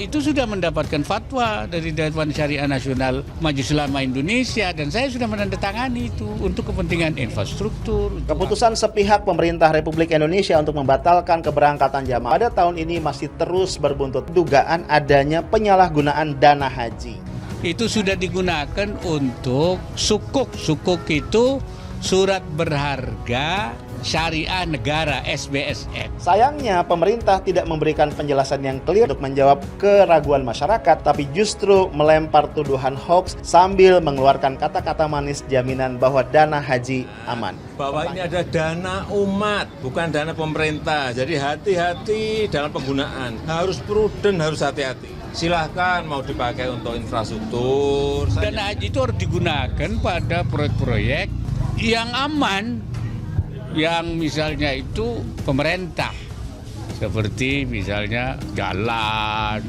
itu sudah mendapatkan fatwa dari Dewan Syariah Nasional Majelis Ulama Indonesia dan saya sudah menandatangani itu untuk kepentingan infrastruktur. Keputusan sepihak pemerintah Republik Indonesia untuk membatalkan keberangkatan jamaah pada tahun ini masih terus berbuntut dugaan adanya penyalahgunaan dana haji. Itu sudah digunakan untuk sukuk. Sukuk itu surat berharga syariah negara (SBSN). Sayangnya pemerintah tidak memberikan penjelasan yang clear untuk menjawab keraguan masyarakat, tapi justru melempar tuduhan hoax sambil mengeluarkan kata-kata manis jaminan bahwa dana haji aman. Bahwa ini ada dana umat, bukan dana pemerintah. Jadi hati-hati dalam penggunaan. Harus prudent, harus hati-hati. Silahkan mau dipakai untuk infrastruktur. Dana haji itu harus digunakan pada proyek-proyek yang aman, yang misalnya itu pemerintah, seperti misalnya jalan,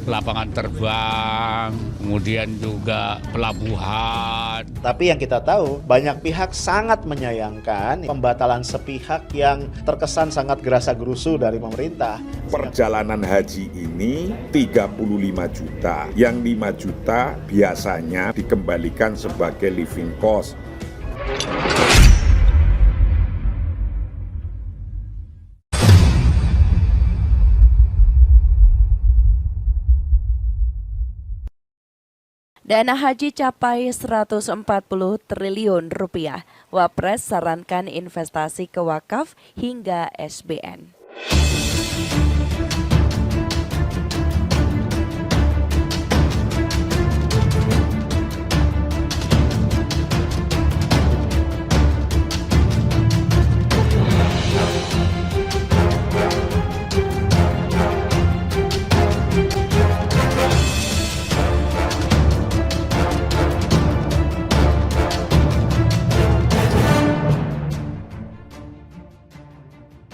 lapangan terbang, kemudian juga pelabuhan. Tapi yang kita tahu, banyak pihak sangat menyayangkan pembatalan sepihak yang terkesan sangat gerasa-gerusu dari pemerintah. Perjalanan haji ini 35 juta, yang 5 juta biasanya dikembalikan sebagai living cost. Dana haji capai 140 triliun rupiah. Wapres sarankan investasi ke wakaf hingga SBN.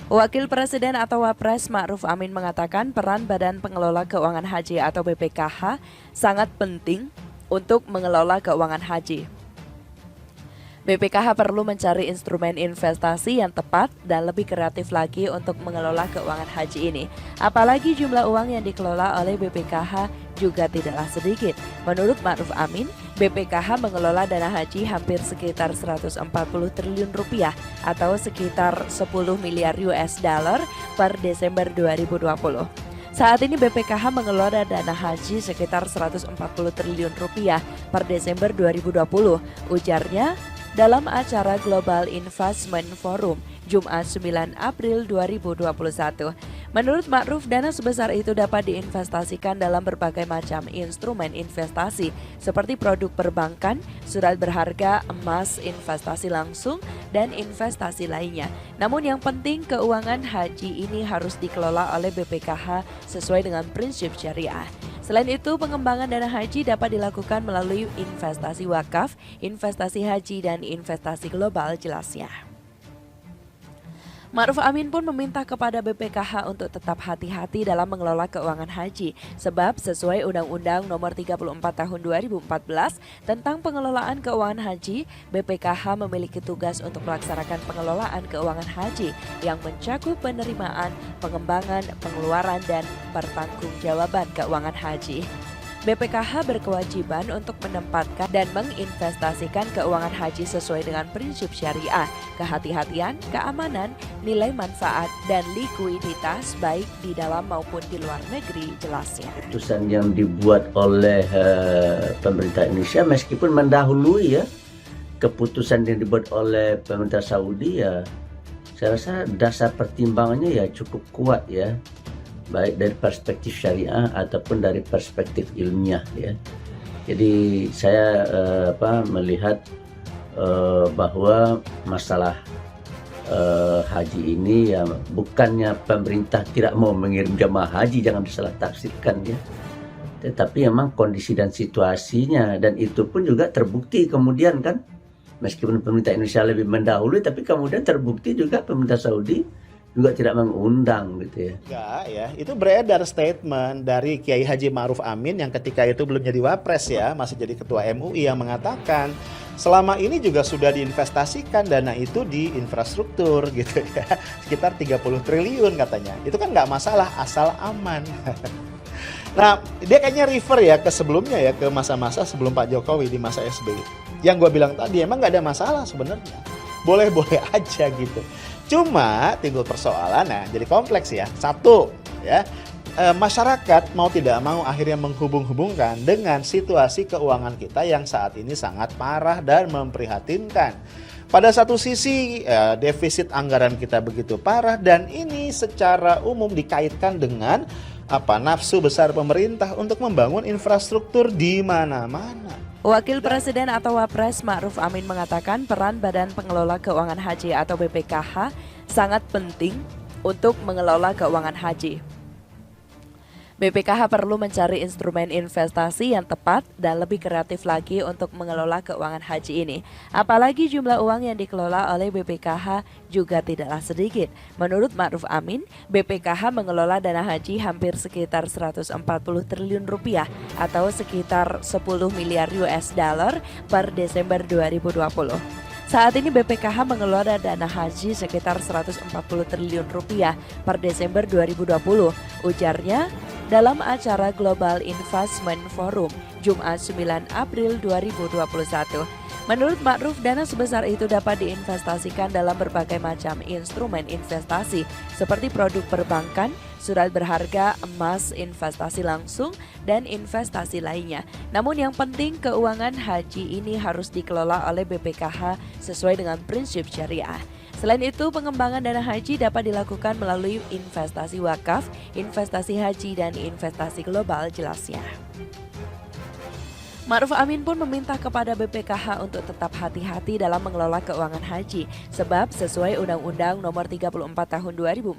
Wakil Presiden atau Wapres Ma'ruf Amin mengatakan peran Badan Pengelola Keuangan Haji atau BPKH sangat penting untuk mengelola keuangan haji. BPKH perlu mencari instrumen investasi yang tepat dan lebih kreatif lagi untuk mengelola keuangan haji ini. Apalagi jumlah uang yang dikelola oleh BPKH juga tidaklah sedikit. Menurut Ma'ruf Amin, BPKH mengelola dana haji hampir sekitar 140 triliun rupiah atau sekitar 10 miliar US dollar per Desember 2020. Saat ini BPKH mengelola dana haji sekitar 140 triliun rupiah per Desember 2020, ujarnya dalam acara Global Investment Forum Jumat 9 April 2021. Menurut Ma'ruf, dana sebesar itu dapat diinvestasikan dalam berbagai macam instrumen investasi seperti produk perbankan, surat berharga, emas, investasi langsung, dan investasi lainnya. Namun yang penting keuangan haji ini harus dikelola oleh BPKH sesuai dengan prinsip syariah. Selain itu, pengembangan dana haji dapat dilakukan melalui investasi wakaf, investasi haji, dan investasi global, jelasnya. Ma'ruf Amin pun meminta kepada BPKH untuk tetap hati-hati dalam mengelola keuangan haji, sebab sesuai Undang-Undang Nomor 34 Tahun 2014 tentang pengelolaan keuangan haji, BPKH memiliki tugas untuk melaksanakan pengelolaan keuangan haji yang mencakup penerimaan, pengembangan, pengeluaran, dan pertanggungjawaban keuangan haji. BPKH berkewajiban untuk menempatkan dan menginvestasikan keuangan haji sesuai dengan prinsip syariah, kehati-hatian, keamanan, nilai manfaat, dan likuiditas baik di dalam maupun di luar negeri, jelasnya. Keputusan yang dibuat oleh pemerintah Indonesia meskipun mendahului keputusan yang dibuat oleh pemerintah Saudi, saya rasa dasar pertimbangannya cukup kuat, baik dari perspektif syariah ataupun dari perspektif ilmiah, Jadi saya melihat bahwa masalah haji ini bukannya pemerintah tidak mau mengirim jamaah haji, jangan disalah tafsirkan, Tetapi memang kondisi dan situasinya, dan itu pun juga terbukti kemudian kan, meskipun pemerintah Indonesia lebih mendahului, tapi kemudian terbukti juga pemerintah Saudi juga tidak mengundang gitu. Enggak, itu beredar statement dari Kiai Haji Ma'ruf Amin yang ketika itu belum jadi wapres, masih jadi ketua MUI, yang mengatakan selama ini juga sudah diinvestasikan dana itu di infrastruktur gitu, sekitar 30 triliun katanya. Itu kan nggak masalah asal aman. Nah, dia kayaknya refer ya ke sebelumnya ya, ke masa-masa sebelum Pak Jokowi di masa SBY. Yang gue bilang tadi emang nggak ada masalah sebenarnya, boleh-boleh aja gitu. Cuma timbul persoalan, nah jadi kompleks ya. Satu ya, masyarakat mau tidak mau akhirnya menghubung-hubungkan dengan situasi keuangan kita yang saat ini sangat parah dan memprihatinkan. Pada satu sisi defisit anggaran kita begitu parah dan ini secara umum dikaitkan dengan nafsu besar pemerintah untuk membangun infrastruktur di mana-mana. Wakil Presiden atau Wapres Ma'ruf Amin mengatakan peran Badan Pengelola Keuangan Haji atau BPKH sangat penting untuk mengelola keuangan haji. BPKH perlu mencari instrumen investasi yang tepat dan lebih kreatif lagi untuk mengelola keuangan haji ini. Apalagi jumlah uang yang dikelola oleh BPKH juga tidaklah sedikit. Menurut Ma'ruf Amin, BPKH mengelola dana haji hampir sekitar 140 triliun rupiah atau sekitar 10 miliar US dollar per Desember 2020. Saat ini BPKH mengelola dana haji sekitar 140 triliun rupiah per Desember 2020, ujarnya dalam acara Global Investment Forum Jumat 9 April 2021. Menurut Ma'ruf, dana sebesar itu dapat diinvestasikan dalam berbagai macam instrumen investasi seperti produk perbankan, surat berharga, emas, investasi langsung, dan investasi lainnya. Namun yang penting keuangan haji ini harus dikelola oleh BPKH sesuai dengan prinsip syariah. Selain itu, pengembangan dana haji dapat dilakukan melalui investasi wakaf, investasi haji, dan investasi global, jelasnya. Ma'ruf Amin pun meminta kepada BPKH untuk tetap hati-hati dalam mengelola keuangan haji, sebab sesuai Undang-Undang Nomor 34 Tahun 2014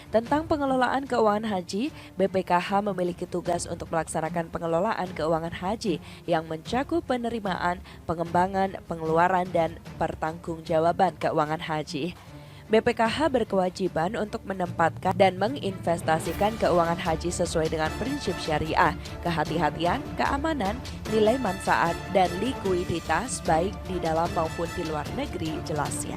tentang pengelolaan keuangan haji, BPKH memiliki tugas untuk melaksanakan pengelolaan keuangan haji yang mencakup penerimaan, pengembangan, pengeluaran, dan pertanggungjawaban keuangan haji. BPKH berkewajiban untuk menempatkan dan menginvestasikan keuangan haji sesuai dengan prinsip syariah, kehati-hatian, keamanan, nilai manfaat, dan likuiditas baik di dalam maupun di luar negeri, jelasnya.